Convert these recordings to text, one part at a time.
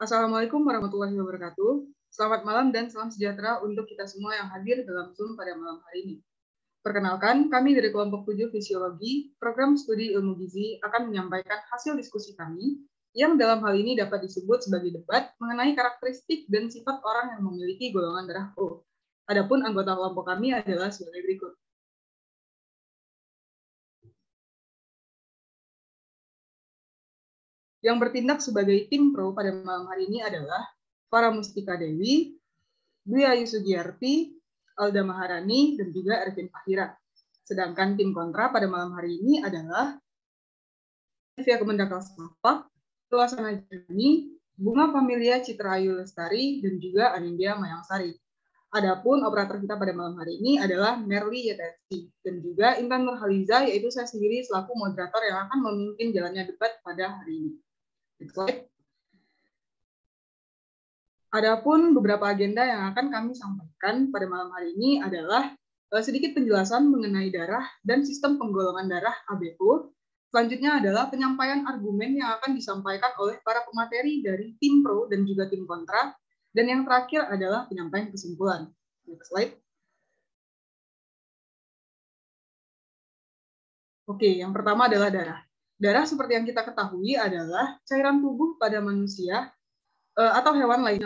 Assalamualaikum warahmatullahi wabarakatuh. Selamat malam dan salam sejahtera untuk kita semua yang hadir dalam Zoom pada malam hari ini. Perkenalkan, kami dari kelompok 7 Fisiologi, Program Studi Ilmu Gizi akan menyampaikan hasil diskusi kami yang dalam hal ini dapat disebut sebagai debat mengenai karakteristik dan sifat orang yang memiliki golongan darah O. Adapun anggota kelompok kami adalah sebagai berikut. Yang bertindak sebagai tim pro pada malam hari ini adalah Farah Mustika Dewi, Dwi Ayu Sugiyarti, Alda Maharani, dan juga Ervin Fahira. Sedangkan tim kontra pada malam hari ini adalah Via Kemendakal Selapak, Tulasana Jani, Bunga Familia Citra Ayu Lestari, dan juga Anindya Mayangsari. Adapun operator kita pada malam hari ini adalah Merly Yetesi, dan juga Intan Nurhaliza, yaitu saya sendiri selaku moderator yang akan memimpin jalannya debat pada hari ini. Next slide. Adapun beberapa agenda yang akan kami sampaikan pada malam hari ini adalah sedikit penjelasan mengenai darah dan sistem penggolongan darah ABO. Selanjutnya adalah penyampaian argumen yang akan disampaikan oleh para pemateri dari tim pro dan juga tim kontra. Dan yang terakhir adalah penyampaian kesimpulan. Next slide. Oke, yang pertama adalah darah. Darah seperti yang kita ketahui adalah cairan tubuh pada manusia atau hewan lain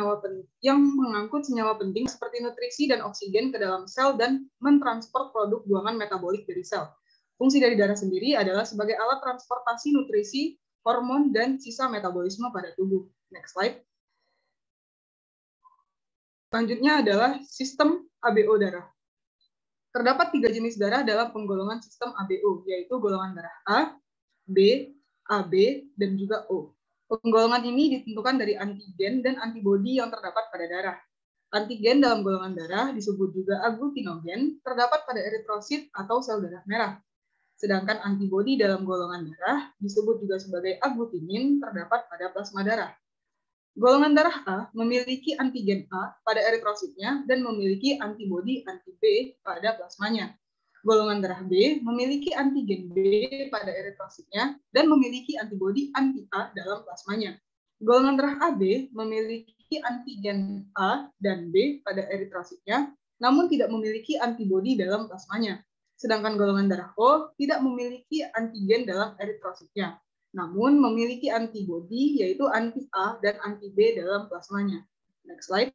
yang mengangkut senyawa penting seperti nutrisi dan oksigen ke dalam sel dan mentransport produk buangan metabolik dari sel. Fungsi dari darah sendiri adalah sebagai alat transportasi nutrisi, hormon, dan sisa metabolisme pada tubuh. Next slide. Selanjutnya adalah sistem ABO darah. Terdapat 3 jenis darah dalam penggolongan sistem ABO, yaitu golongan darah A, B, AB, dan juga O. Penggolongan ini ditentukan dari antigen dan antibodi yang terdapat pada darah. Antigen dalam golongan darah disebut juga aglutinogen, terdapat pada eritrosit atau sel darah merah. Sedangkan antibodi dalam golongan darah disebut juga sebagai aglutinin, terdapat pada plasma darah. Golongan darah A memiliki antigen A pada eritrositnya dan memiliki antibodi anti-B pada plasmanya. Golongan darah B memiliki antigen B pada eritrositnya dan memiliki antibodi anti-A dalam plasmanya. Golongan darah AB memiliki antigen A dan B pada eritrositnya, namun tidak memiliki antibodi dalam plasmanya. Sedangkan golongan darah O tidak memiliki antigen dalam eritrositnya, namun memiliki antibodi yaitu anti-A dan anti-B dalam plasmanya. Next slide.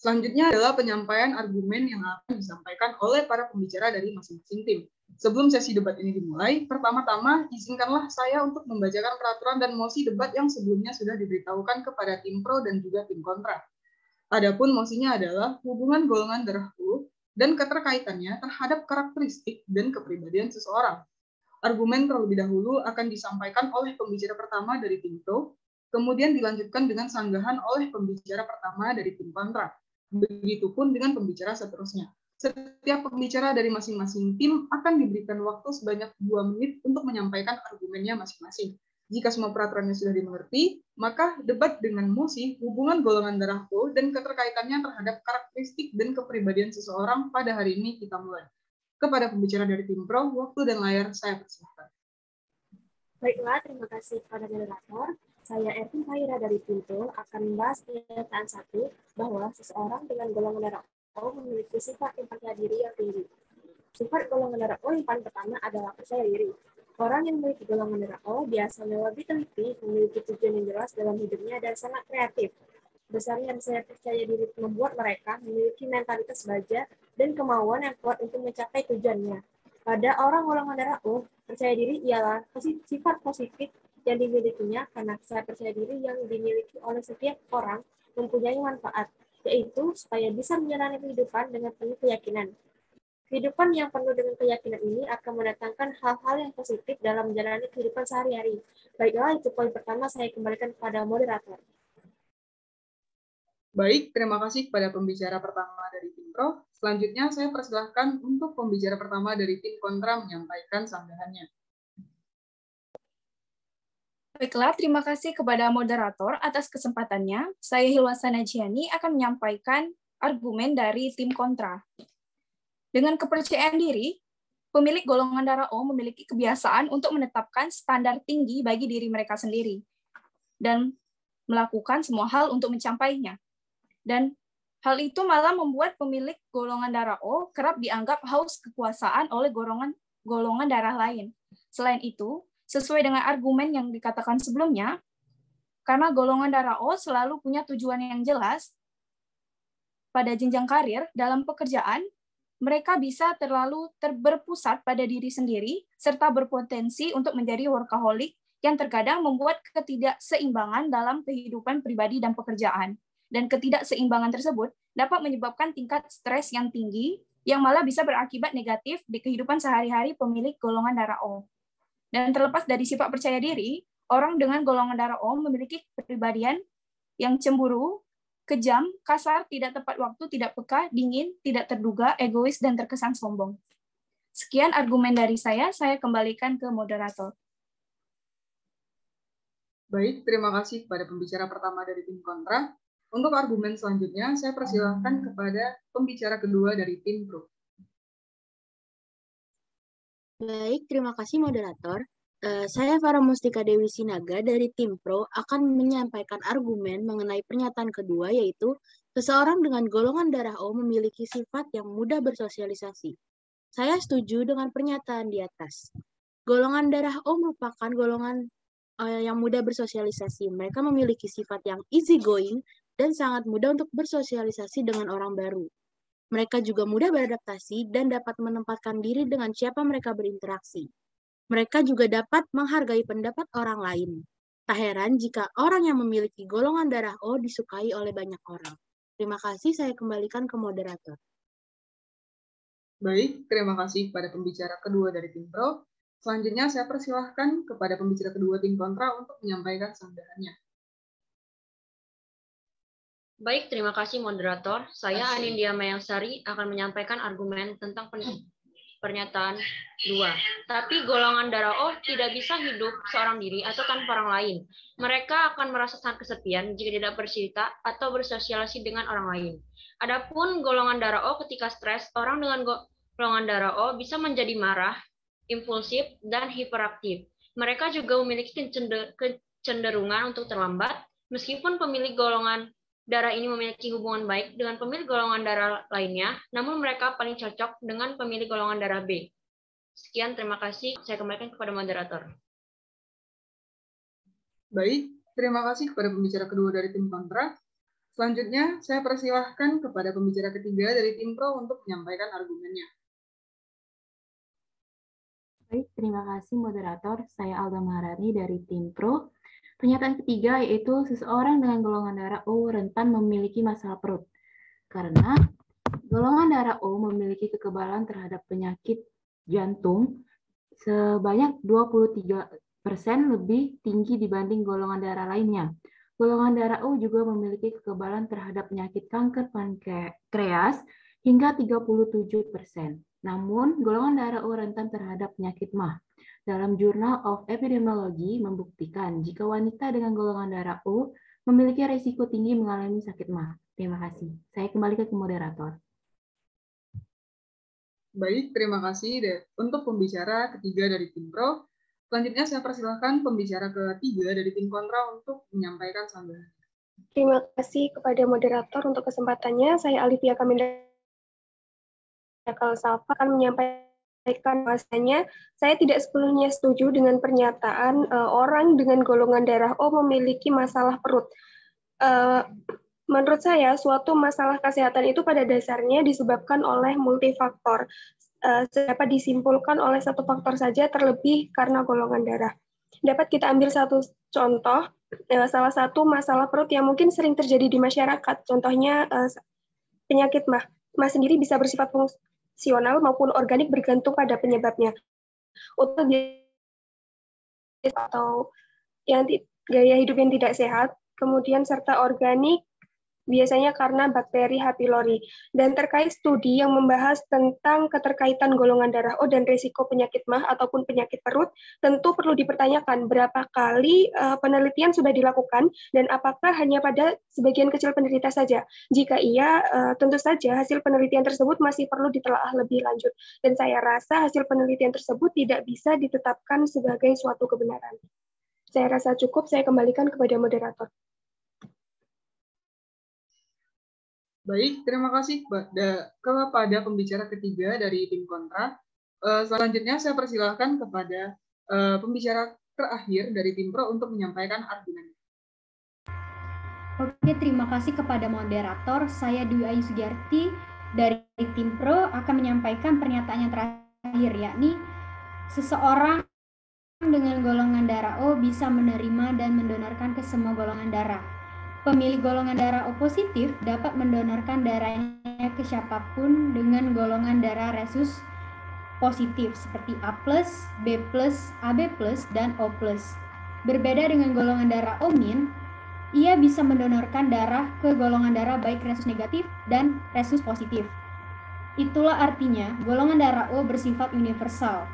Selanjutnya adalah penyampaian argumen yang akan disampaikan oleh para pembicara dari masing-masing tim. Sebelum sesi debat ini dimulai, pertama-tama izinkanlah saya untuk membacakan peraturan dan mosi debat yang sebelumnya sudah diberitahukan kepada tim pro dan juga tim kontra. Adapun mosinya adalah hubungan golongan darah O dan keterkaitannya terhadap karakteristik dan kepribadian seseorang. Argumen terlebih dahulu akan disampaikan oleh pembicara pertama dari tim pro, kemudian dilanjutkan dengan sanggahan oleh pembicara pertama dari tim kontra. Begitupun dengan pembicara seterusnya. Setiap pembicara dari masing-masing tim akan diberikan waktu sebanyak 2 menit untuk menyampaikan argumennya masing-masing. Jika semua peraturannya sudah dimengerti, maka debat dengan mosi hubungan golongan darah O dan keterkaitannya terhadap karakteristik dan kepribadian seseorang pada hari ini kita mulai. Kepada pembicara dari tim pro, waktu dan layar saya persilahkan. Baiklah, terima kasih kepada moderator. Saya Ervin Fahira dari tim pro akan membahas pernyataan 1 bahwa seseorang dengan golongan darah O memiliki sifat yang percaya diri yang tinggi. Sifat golongan darah O yang paling pertama adalah percaya diri. Orang yang memiliki golongan darah O biasanya lebih teliti, memiliki tujuan yang jelas dalam hidupnya, dan sangat kreatif. Besarnya saya percaya diri membuat mereka memiliki mentalitas baja dan kemauan yang kuat untuk mencapai tujuannya. Pada orang golongan darah O, percaya diri ialah sifat positif yang dimilikinya karena saya percaya diri yang dimiliki oleh setiap orang mempunyai manfaat, yaitu supaya bisa menjalani kehidupan dengan penuh keyakinan. Kehidupan yang penuh dengan keyakinan ini akan mendatangkan hal-hal yang positif dalam menjalani kehidupan sehari-hari. Baiklah, itu poin pertama, saya kembalikan kepada moderator. Baik, terima kasih kepada pembicara pertama dari tim pro. Selanjutnya saya persilahkan untuk pembicara pertama dari tim kontra menyampaikan sanggahannya. Baiklah, terima kasih kepada moderator atas kesempatannya. Saya Hilwasana Jiani akan menyampaikan argumen dari tim kontra. Dengan kepercayaan diri, pemilik golongan darah O memiliki kebiasaan untuk menetapkan standar tinggi bagi diri mereka sendiri. Dan melakukan semua hal untuk mencapainya. Dan hal itu malah membuat pemilik golongan darah O kerap dianggap haus kekuasaan oleh golongan darah lain. Selain itu, sesuai dengan argumen yang dikatakan sebelumnya, karena golongan darah O selalu punya tujuan yang jelas pada jenjang karir dalam pekerjaan, mereka bisa terlalu berpusat pada diri sendiri serta berpotensi untuk menjadi workaholic yang terkadang membuat ketidakseimbangan dalam kehidupan pribadi dan pekerjaan. Dan ketidakseimbangan tersebut dapat menyebabkan tingkat stres yang tinggi yang malah bisa berakibat negatif di kehidupan sehari-hari pemilik golongan darah O. Dan terlepas dari sifat percaya diri, orang dengan golongan darah O memiliki kepribadian yang cemburu, kejam, kasar, tidak tepat waktu, tidak peka, dingin, tidak terduga, egois, dan terkesan sombong. Sekian argumen dari saya kembalikan ke moderator. Baik, terima kasih kepada pembicara pertama dari tim kontra. Untuk argumen selanjutnya, saya persilahkan kepada pembicara kedua dari tim pro. Baik, terima kasih moderator. Saya Farah Mustika Dewi Sinaga dari tim pro akan menyampaikan argumen mengenai pernyataan kedua, yaitu seseorang dengan golongan darah O memiliki sifat yang mudah bersosialisasi. Saya setuju dengan pernyataan di atas. Golongan darah O merupakan golongan yang mudah bersosialisasi. Mereka memiliki sifat yang easy going dan sangat mudah untuk bersosialisasi dengan orang baru. Mereka juga mudah beradaptasi dan dapat menempatkan diri dengan siapa mereka berinteraksi. Mereka juga dapat menghargai pendapat orang lain. Tak heran jika orang yang memiliki golongan darah O disukai oleh banyak orang. Terima kasih, saya kembalikan ke moderator. Baik, terima kasih kepada pembicara kedua dari tim pro. Selanjutnya saya persilahkan kepada pembicara kedua tim kontra untuk menyampaikan sanggahannya. Baik, terima kasih moderator. Saya Anindya Mayangsari akan menyampaikan argumen tentang pernyataan 2. Tapi golongan darah O tidak bisa hidup seorang diri atau tanpa orang lain. Mereka akan merasa sangat kesepian jika tidak bercerita atau bersosialisasi dengan orang lain. Adapun golongan darah O ketika stres, orang dengan golongan darah O bisa menjadi marah, impulsif, dan hiperaktif. Mereka juga memiliki kecenderungan untuk terlambat, meskipun pemilik golongan darah ini memiliki hubungan baik dengan pemilik golongan darah lainnya, namun mereka paling cocok dengan pemilik golongan darah B. Sekian, terima kasih. Saya kembalikan kepada moderator. Baik, terima kasih kepada pembicara kedua dari tim kontra. Selanjutnya, saya persilahkan kepada pembicara ketiga dari tim pro untuk menyampaikan argumennya. Baik, terima kasih moderator. Saya Alda Maharani dari tim pro. Pernyataan ketiga yaitu seseorang dengan golongan darah O rentan memiliki masalah perut. Karena golongan darah O memiliki kekebalan terhadap penyakit jantung sebanyak 23% lebih tinggi dibanding golongan darah lainnya. Golongan darah O juga memiliki kekebalan terhadap penyakit kanker pankreas hingga 37%. Namun, golongan darah O rentan terhadap penyakit MAH. Dalam Journal of Epidemiology membuktikan jika wanita dengan golongan darah O memiliki risiko tinggi mengalami sakit MAH. Terima kasih. Saya kembalikan ke moderator. Baik, terima kasih untuk pembicara ketiga dari tim pro. Selanjutnya saya persilahkan pembicara ketiga dari tim kontra untuk menyampaikan sanggahan. Terima kasih kepada moderator untuk kesempatannya. Saya Alivia Kaminda Kalsalva akan menyampaikan bahasanya saya tidak sepenuhnya setuju dengan pernyataan orang dengan golongan darah O memiliki masalah perut. Menurut saya, suatu masalah kesehatan itu pada dasarnya disebabkan oleh multifaktor. Dapat disimpulkan oleh satu faktor saja, terlebih karena golongan darah. Dapat kita ambil satu contoh, salah satu masalah perut yang mungkin sering terjadi di masyarakat. Contohnya penyakit MAH. MAH sendiri bisa bersifat fungsional maupun organik bergantung pada penyebabnya. Untuk atau yang gaya hidup yang tidak sehat, kemudian serta organik biasanya karena bakteri H. pylori. Dan terkait studi yang membahas tentang keterkaitan golongan darah O dan risiko penyakit MAH ataupun penyakit perut, tentu perlu dipertanyakan berapa kali penelitian sudah dilakukan dan apakah hanya pada sebagian kecil penderita saja. Jika iya, tentu saja hasil penelitian tersebut masih perlu ditelaah lebih lanjut. Dan saya rasa hasil penelitian tersebut tidak bisa ditetapkan sebagai suatu kebenaran. Saya rasa cukup, saya kembalikan kepada moderator. Baik, terima kasih kepada pembicara ketiga dari tim kontra. Selanjutnya saya persilahkan kepada pembicara terakhir dari tim pro untuk menyampaikan argumen. Oke, terima kasih kepada moderator. Saya Dwi Ayu Sugiarti dari tim pro akan menyampaikan pernyataan yang terakhir, yakni seseorang dengan golongan darah O bisa menerima dan mendonorkan ke semua golongan darah. Pemilik golongan darah O positif dapat mendonorkan darahnya ke siapapun dengan golongan darah resus positif seperti A+, B+, AB+, dan O+. Berbeda dengan golongan darah O-, ia bisa mendonorkan darah ke golongan darah baik resus negatif dan resus positif. Itulah artinya golongan darah O bersifat universal.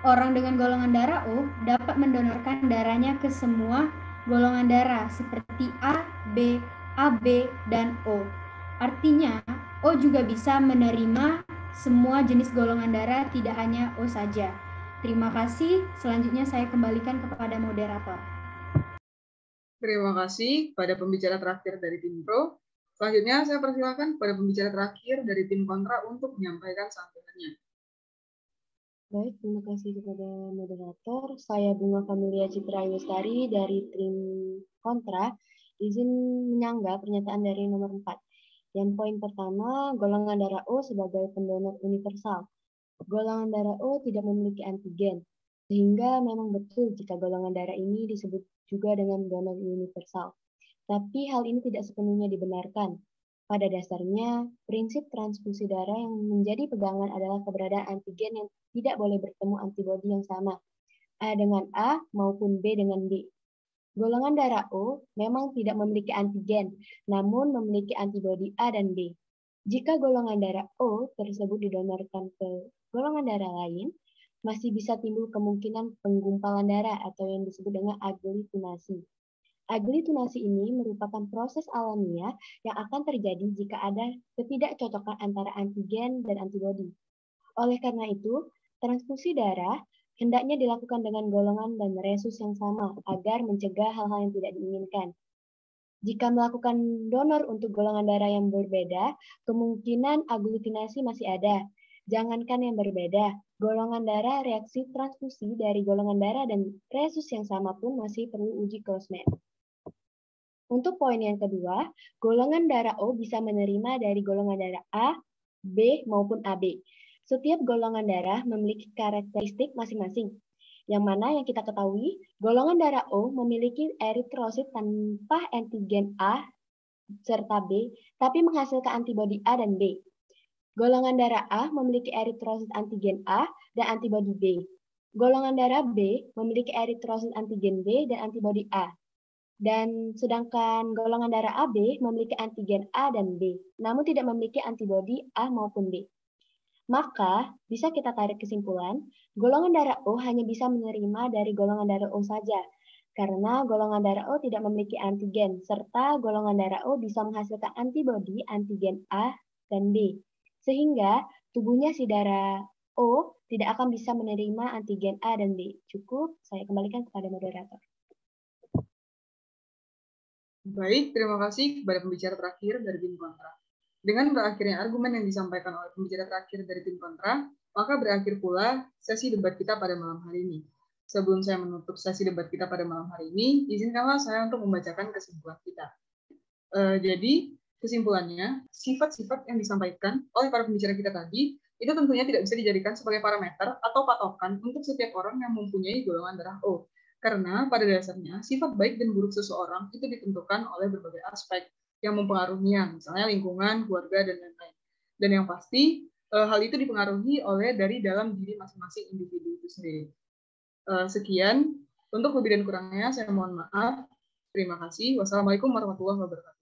Orang dengan golongan darah O dapat mendonorkan darahnya ke semua golongan darah seperti A, B, AB, dan O. Artinya, O juga bisa menerima semua jenis golongan darah, tidak hanya O saja. Terima kasih. Selanjutnya saya kembalikan kepada moderator. Terima kasih pada pembicara terakhir dari tim pro. Selanjutnya saya persilakan pada pembicara terakhir dari tim kontra untuk menyampaikan sambutannya. Baik, terima kasih kepada moderator. Saya Bunga Familia Citra Lestari dari tim kontra. Izin menyanggah pernyataan dari nomor 4. Yang poin pertama, golongan darah O sebagai pendonor universal. Golongan darah O tidak memiliki antigen, sehingga memang betul jika golongan darah ini disebut juga dengan donor universal. Tapi hal ini tidak sepenuhnya dibenarkan. Pada dasarnya, prinsip transfusi darah yang menjadi pegangan adalah keberadaan antigen yang tidak boleh bertemu antibodi yang sama, A dengan A maupun B dengan B. Golongan darah O memang tidak memiliki antigen, namun memiliki antibodi A dan B. Jika golongan darah O tersebut didonorkan ke golongan darah lain, masih bisa timbul kemungkinan penggumpalan darah atau yang disebut dengan agglutinasi. Agglutinasi ini merupakan proses alamiah yang akan terjadi jika ada ketidakcocokan antara antigen dan antibodi. Oleh karena itu, transfusi darah hendaknya dilakukan dengan golongan dan resus yang sama agar mencegah hal-hal yang tidak diinginkan. Jika melakukan donor untuk golongan darah yang berbeda, kemungkinan agglutinasi masih ada. Jangankan yang berbeda, golongan darah reaksi transfusi dari golongan darah dan resus yang sama pun masih perlu uji Cosmet. Untuk poin yang kedua, golongan darah O bisa menerima dari golongan darah A, B, maupun AB. Setiap golongan darah memiliki karakteristik masing-masing. Yang mana yang kita ketahui, golongan darah O memiliki eritrosit tanpa antigen A serta B, tapi menghasilkan antibodi A dan B. Golongan darah A memiliki eritrosit antigen A dan antibodi B. Golongan darah B memiliki eritrosit antigen B dan antibodi A. Dan sedangkan golongan darah AB memiliki antigen A dan B, namun tidak memiliki antibodi A maupun B. Maka, bisa kita tarik kesimpulan, golongan darah O hanya bisa menerima dari golongan darah O saja, karena golongan darah O tidak memiliki antigen, serta golongan darah O bisa menghasilkan antibodi antigen A dan B, sehingga tubuhnya si darah O tidak akan bisa menerima antigen A dan B. Cukup, saya kembalikan kepada moderator. Baik, terima kasih kepada pembicara terakhir dari tim kontra. Dengan berakhirnya argumen yang disampaikan oleh pembicara terakhir dari tim kontra, maka berakhir pula sesi debat kita pada malam hari ini. Sebelum saya menutup sesi debat kita pada malam hari ini, izinkanlah saya untuk membacakan kesimpulan kita. Jadi, kesimpulannya, sifat-sifat yang disampaikan oleh para pembicara kita tadi, itu tentunya tidak bisa dijadikan sebagai parameter atau patokan untuk setiap orang yang mempunyai golongan darah O. Karena pada dasarnya sifat baik dan buruk seseorang itu ditentukan oleh berbagai aspek yang mempengaruhinya, misalnya lingkungan, keluarga, dan lain-lain. Dan yang pasti hal itu dipengaruhi oleh dari dalam diri masing-masing individu itu sendiri. Sekian, untuk lebih dan kurangnya saya mohon maaf. Terima kasih. Wassalamualaikum warahmatullahi wabarakatuh.